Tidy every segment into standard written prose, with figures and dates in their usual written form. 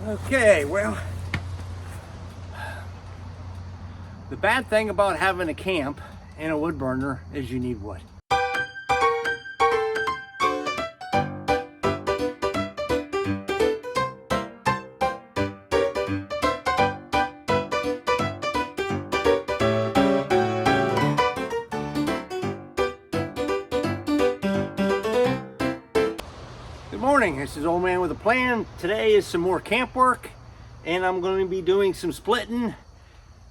Okay, well, the bad thing about having a camp and a wood burner is you need wood. Good morning, this is Old Man with a Plan. Today is some more camp work, and I'm going to be doing some splitting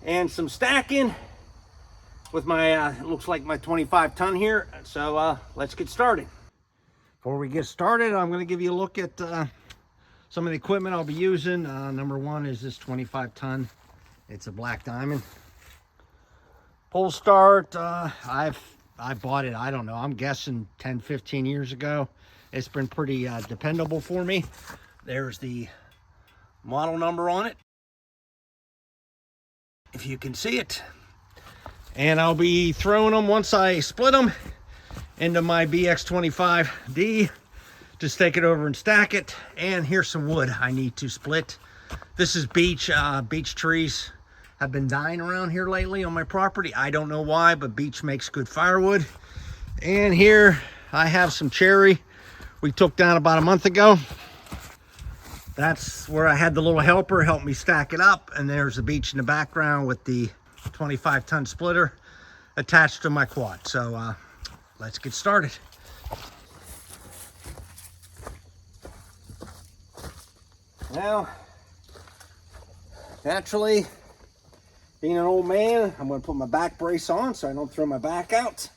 and some stacking with my, it looks like my 25 ton here. So let's get started. Before we get started, I'm going to give you a look at some of the equipment I'll be using. Number one is this 25 ton. It's a black diamond. Pole start, I bought it, I don't know, I'm guessing 10, 15 years ago. It's been pretty dependable for me. There's the model number on it, if you can see it. And I'll be throwing them once I split them into my BX25D. Just take it over and stack it. And here's some wood I need to split. This is beech. Beech trees have been dying around here lately on my property. I don't know why, but beech makes good firewood. And here I have some cherry we took down about a month ago. That's where I had the little helper help me stack it up. And there's the beech in the background with the 25 ton splitter attached to my quad. So let's get started. Now, naturally, being an old man, I'm going to put my back brace on so I don't throw my back out.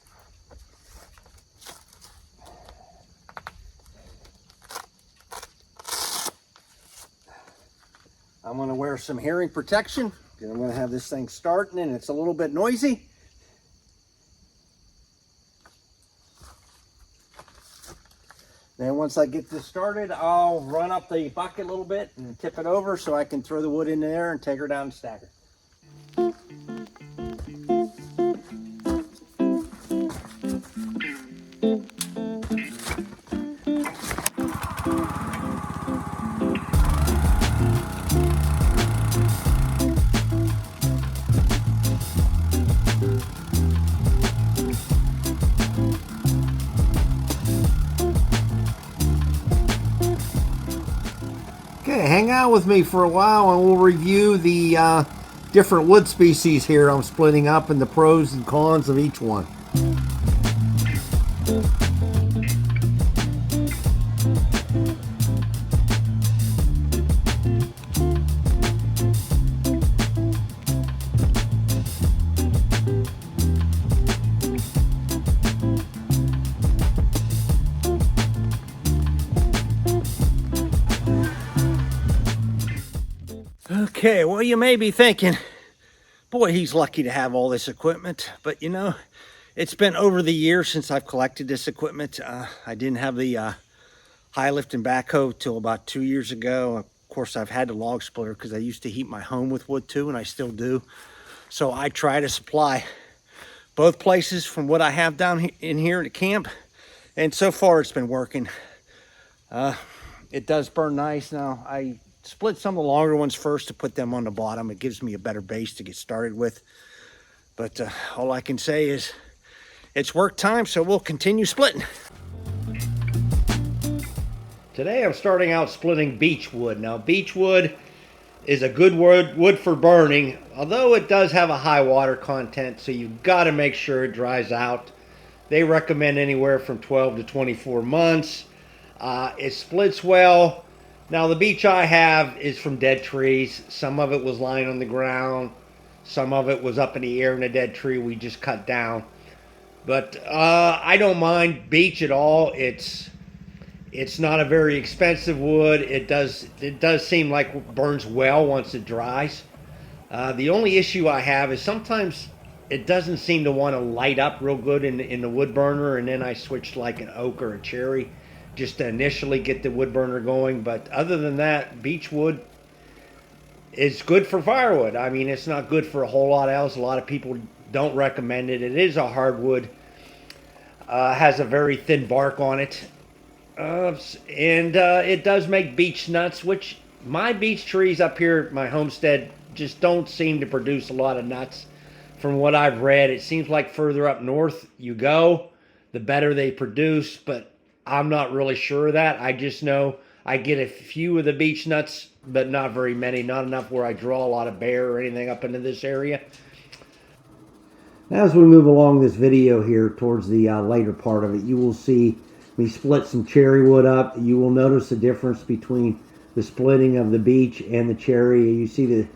I'm going to wear some hearing protection because I'm going to have this thing starting and it's a little bit noisy. Then once I get this started, I'll run up the bucket a little bit and tip it over so I can throw the wood in there and take her down and stack her. Okay, hang out with me for a while and we'll review the different wood species here I'm splitting up and the pros and cons of each one. Okay, well, you may be thinking, boy, he's lucky to have all this equipment. But you know, it's been over the years since I've collected this equipment. I didn't have the high lifting backhoe till about 2 years ago. Of course, I've had the log splitter because I used to heat my home with wood too, and I still do. So I try to supply both places from what I have down in here at camp. And so far it's been working. It does burn nice. Now, I split some of the longer ones first to put them on the bottom. It gives me a better base to get started with. But all I can say is it's work time, so we'll continue splitting. Today I'm starting out splitting beech wood. Now, beech wood is a good wood for burning, although it does have a high water content, so you've got to make sure it dries out. They recommend anywhere from 12 to 24 months. It splits well. Now, the beech I have is from dead trees. Some of it was lying on the ground. Some of it was up in the air in a dead tree we just cut down. But I don't mind beech at all. It's not a very expensive wood. It does seem like it burns well once it dries. The only issue I have is sometimes it doesn't seem to want to light up real good in the wood burner, and then I switch to like an oak or a cherry just to initially get the wood burner going. But other than that, beech wood is good for firewood. I mean, it's not good for a whole lot else. A lot of people don't recommend it. It is a hardwood. Has a very thin bark on it. And it does make beech nuts, which my beech trees up here at my homestead just don't seem to produce a lot of nuts. From what I've read, it seems like further up north you go, the better they produce, but I'm not really sure of that. I just know I get a few of the beech nuts, but not very many, not enough where I draw a lot of bear or anything up into this area. As we move along this video here towards the later part of it, you will see me split some cherry wood up. You will notice the difference between the splitting of the beech and the cherry. You see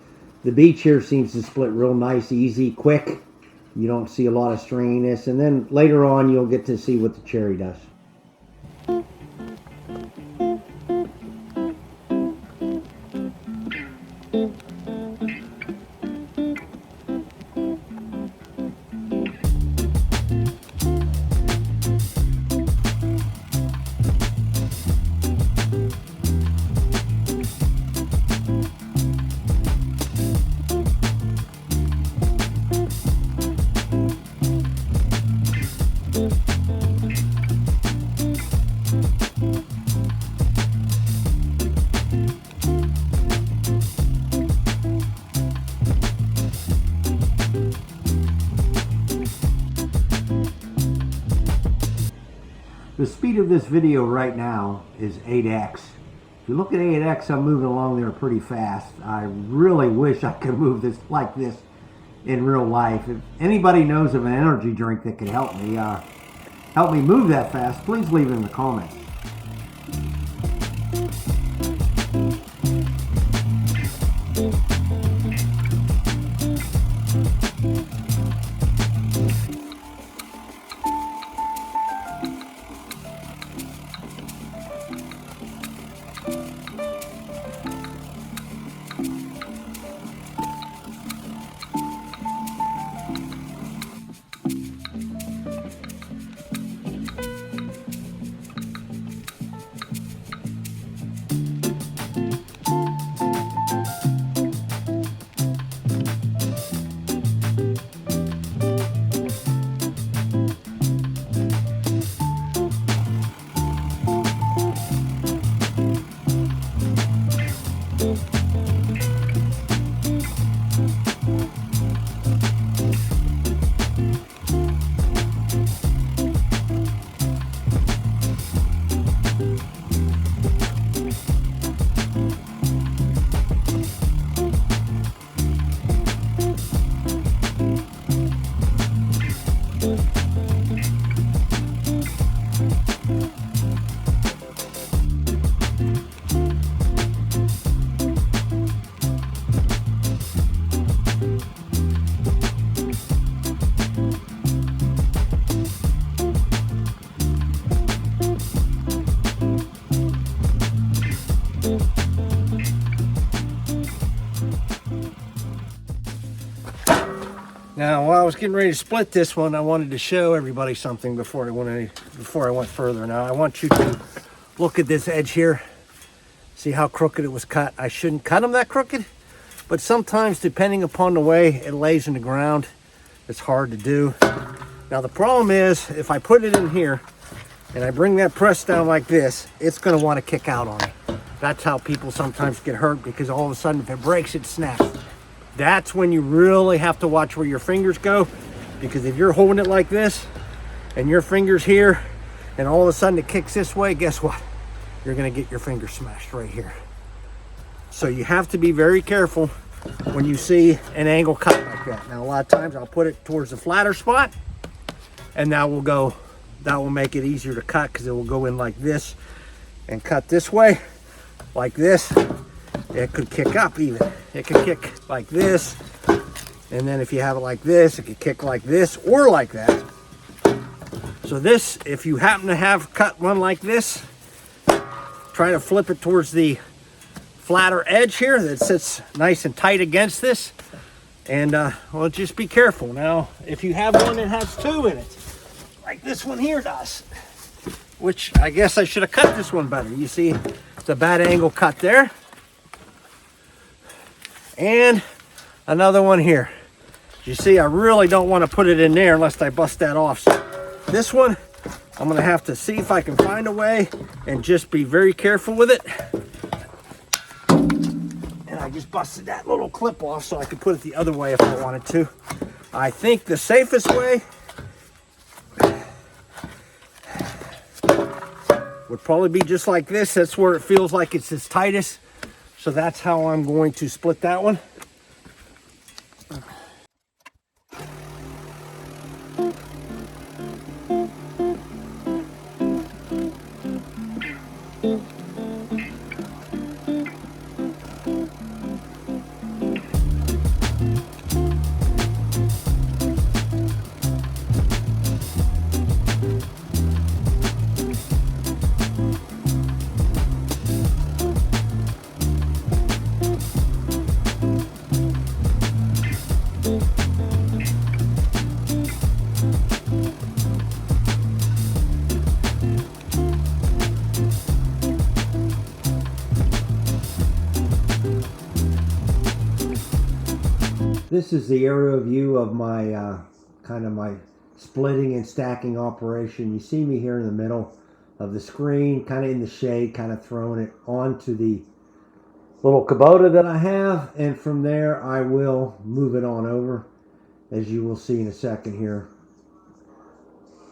the beech here seems to split real nice, easy, quick. You don't see a lot of stringiness. And then later on, you'll get to see what the cherry does. The speed of this video right now is 8x. If you look at 8x, I'm moving along there pretty fast. I really wish I could move this like this in real life. If anybody knows of an energy drink that could help me move that fast, please leave it in the comments. Now, while I was getting ready to split this one, I wanted to show everybody something before I went further. Now, I want you to look at this edge here. See how crooked it was cut. I shouldn't cut them that crooked, but sometimes, depending upon the way it lays in the ground, it's hard to do. Now, the problem is, if I put it in here and I bring that press down like this, it's going to want to kick out on me. That's how people sometimes get hurt, because all of a sudden, if it breaks, it snaps. That's when you really have to watch where your fingers go, because if you're holding it like this and your fingers here and all of a sudden it kicks this way, guess what? You're going to get your finger smashed right here. So you have to be very careful when you see an angle cut like that. Now, a lot of times I'll put it towards the flatter spot, and that will make it easier to cut, because it will go in like this and cut this way like this. It could kick up even. It could kick like this. And then if you have it like this, it could kick like this or like that. So this, if you happen to have cut one like this, try to flip it towards the flatter edge here that sits nice and tight against this. And well, just be careful. Now, if you have one that has two in it, like this one here does, which I guess I should have cut this one better. You see, it's a bad angle cut there. And another one here. You see, I really don't want to put it in there unless I bust that off. So this one, I'm going to have to see if I can find a way and just be very careful with it. I just busted that little clip off so I could put it the other way if I wanted to. I think the safest way would probably be just like this. That's where it feels like it's its tightest. So that's how I'm going to split that one. This is the aerial view of my kind of my splitting and stacking operation. You see me here in the middle of the screen, kind of in the shade, kind of throwing it onto the little Kubota that I have, and from there I will move it on over, as you will see in a second here.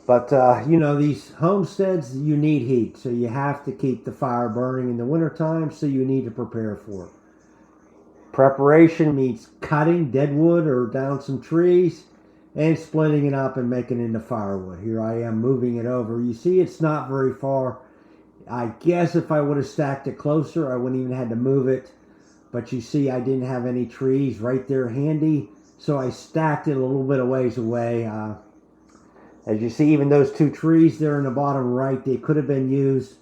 But you know, these homesteads, you need heat, so you have to keep the fire burning in the wintertime, so you need to prepare for it. Preparation means cutting dead wood or down some trees and splitting it up and making it into firewood. Here I am moving it over. You see it's not very far. I guess if I would have stacked it closer, I wouldn't even have had to move it. But you see I didn't have any trees right there handy, so I stacked it a little bit of ways away. As you see, even those two trees there in the bottom right, they could have been used.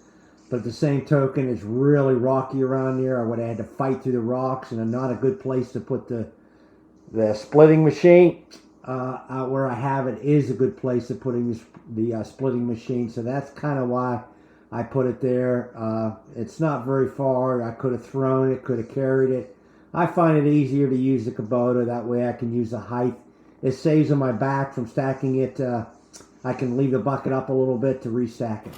But at the same token, it's really rocky around here. I would have had to fight through the rocks, and not a good place to put the splitting machine. Out where I have it is a good place to putting the splitting machine. So that's kind of why I put it there. It's not very far. I could have thrown it, could have carried it. I find it easier to use the Kubota. That way I can use the height. It saves on my back from stacking it. I can leave the bucket up a little bit to restack it.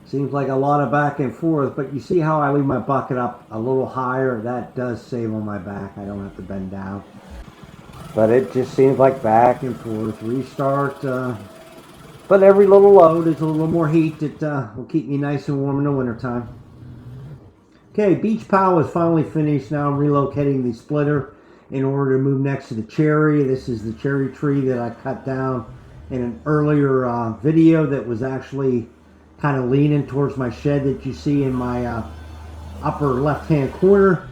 Seems like a lot of back and forth, but you see how I leave my bucket up a little higher? That does save on my back. I don't have to bend down. But it just seems like back and forth, restart. But every little load is a little more heat that will keep me nice and warm in the wintertime. Okay, Beech Pile is finally finished. Now I'm relocating the splitter in order to move next to the cherry. This is the cherry tree that I cut down in an earlier video that was actually kind of leaning towards my shed that you see in my upper left hand corner.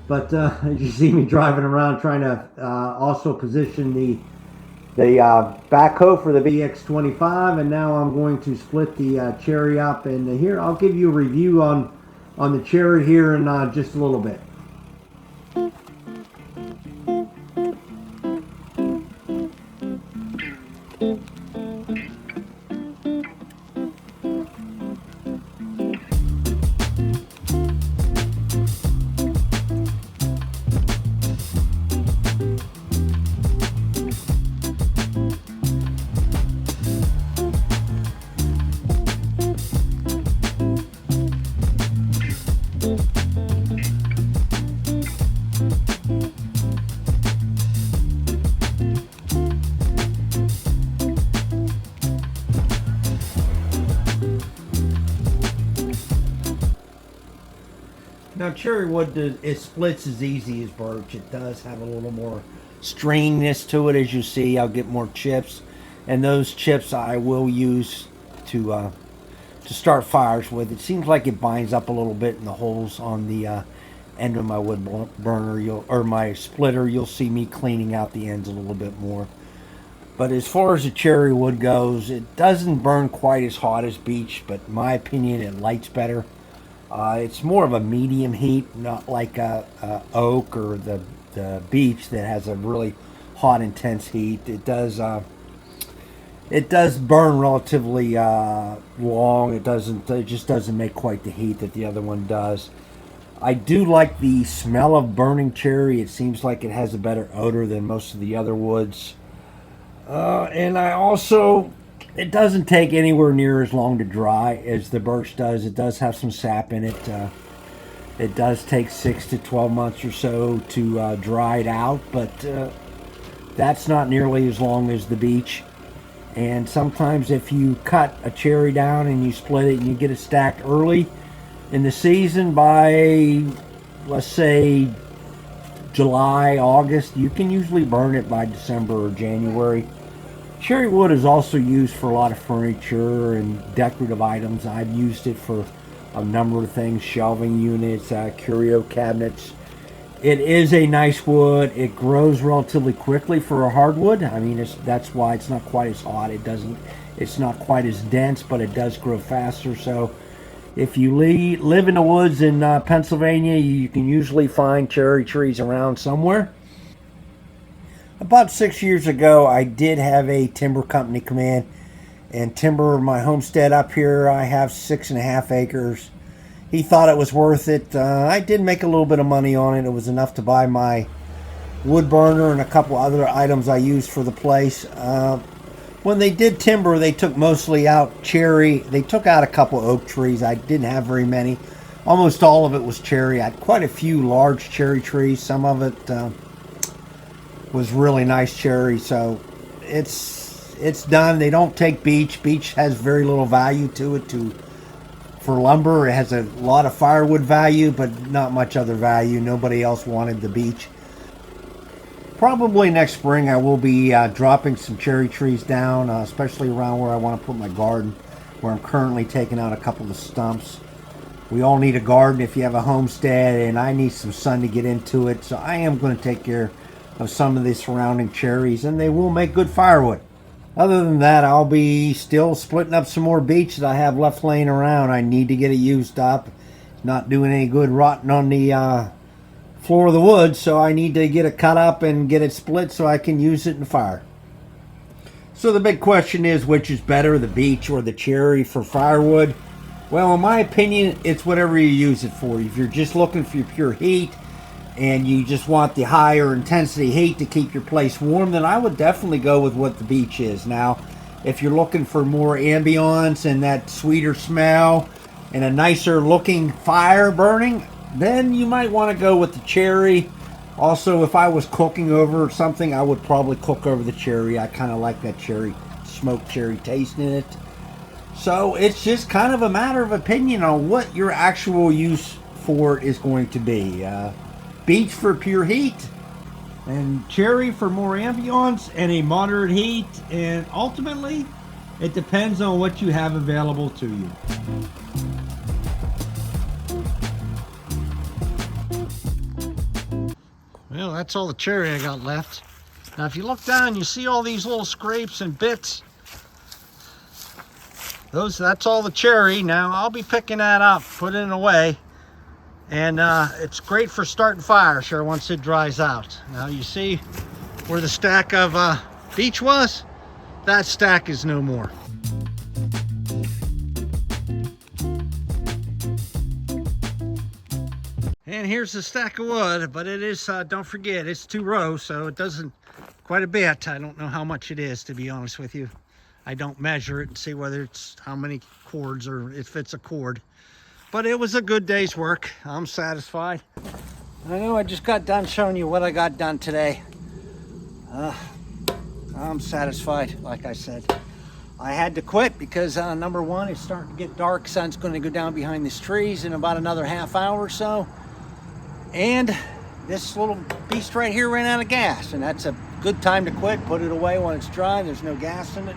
But as you see me driving around trying to also position the backhoe for the BX25, and now I'm going to split the cherry up, and here I'll give you a review on the cherry here in just a little bit. Now, cherry wood, it splits as easy as birch. It does have a little more stringiness to it, as you see. I'll get more chips, and those chips I will use to start fires with. It seems like it binds up a little bit in the holes on the end of my wood burner, or my splitter. You'll see me cleaning out the ends a little bit more. But as far as the cherry wood goes, it doesn't burn quite as hot as beech, but in my opinion, it lights better. It's more of a medium heat, not like a oak or the beech that has a really hot, intense heat. It does burn relatively long. It just doesn't make quite the heat that the other one does. I do like the smell of burning cherry. It seems like it has a better odor than most of the other woods. And I also, it doesn't take anywhere near as long to dry as the birch does. It does have some sap in it. It does take 6 to 12 months or so to dry it out, but that's not nearly as long as the beech. And sometimes if you cut a cherry down and you split it and you get it stacked early in the season, by, let's say, July, August, you can usually burn it by December or January. Cherry wood is also used for a lot of furniture and decorative items. I've used it for a number of things: shelving units, curio cabinets. It is a nice wood. It grows relatively quickly for a hardwood. I mean, that's why it's not quite as hot. It's not quite as dense, but it does grow faster. So if you live in the woods in Pennsylvania, you can usually find cherry trees around somewhere. About 6 years ago, I did have a timber company come in and timber my homestead up here. I have 6.5 acres. He thought it was worth it. I did make a little bit of money on it. It was enough to buy my wood burner and a couple other items I used for the place. When they did timber, they took mostly out cherry. They took out a couple oak trees. I didn't have very many. Almost all of it was cherry. I had quite a few large cherry trees. Some of it was really nice cherry. So it's done. They don't take beech. Beech has very little value to it for lumber. It has a lot of firewood value, but not much other value. Nobody else wanted the beech. Probably next spring I will be dropping some cherry trees down, especially around where I want to put my garden, where I'm currently taking out a couple of stumps. We all need a garden if you have a homestead, and I need some sun to get into it, so I am going to take care of some of the surrounding cherries, and they will make good firewood. Other than that, I'll be still splitting up some more beech that I have left laying around. I need to get it used up. It's not doing any good rotting on the floor of the woods, so I need to get it cut up and get it split so I can use it in the fire. So the big question is, which is better, the beech or the cherry for firewood? Well, in my opinion, it's whatever you use it for. If you're just looking for pure heat and you just want the higher intensity heat to keep your place warm, then I would definitely go with what the beech is. Now, if you're looking for more ambiance and that sweeter smell and a nicer looking fire burning, then you might want to go with the cherry. Also, if I was cooking over something, I would probably cook over the cherry. I kind of like that smoked cherry taste in it. So it's just kind of a matter of opinion on what your actual use for it is going to be. Beech for pure heat, and cherry for more ambiance and a moderate heat, and ultimately it depends on what you have available to you. Well, that's all the cherry I got left. Now if you look down, you see all these little scrapes and bits. That's all the cherry. Now I'll be picking that up, putting it away. And it's great for starting fire, sure, once it dries out. Now you see where the stack of beech was? that stack is no more. And here's the stack of wood, but it is, don't forget, it's 2 rows, so it doesn't quite a bit. I don't know how much it is, to be honest with you. I don't measure it and see whether it's how many cords or if it's a cord. But it was a good day's work. I'm satisfied. I know I just got done showing you what I got done today. I'm satisfied, like I said. I had to quit because number one, it's starting to get dark. Sun's going to go down behind these trees in about another half hour or so. And this little beast right here ran out of gas, and that's a good time to quit. Put it away when it's dry. There's no gas in it.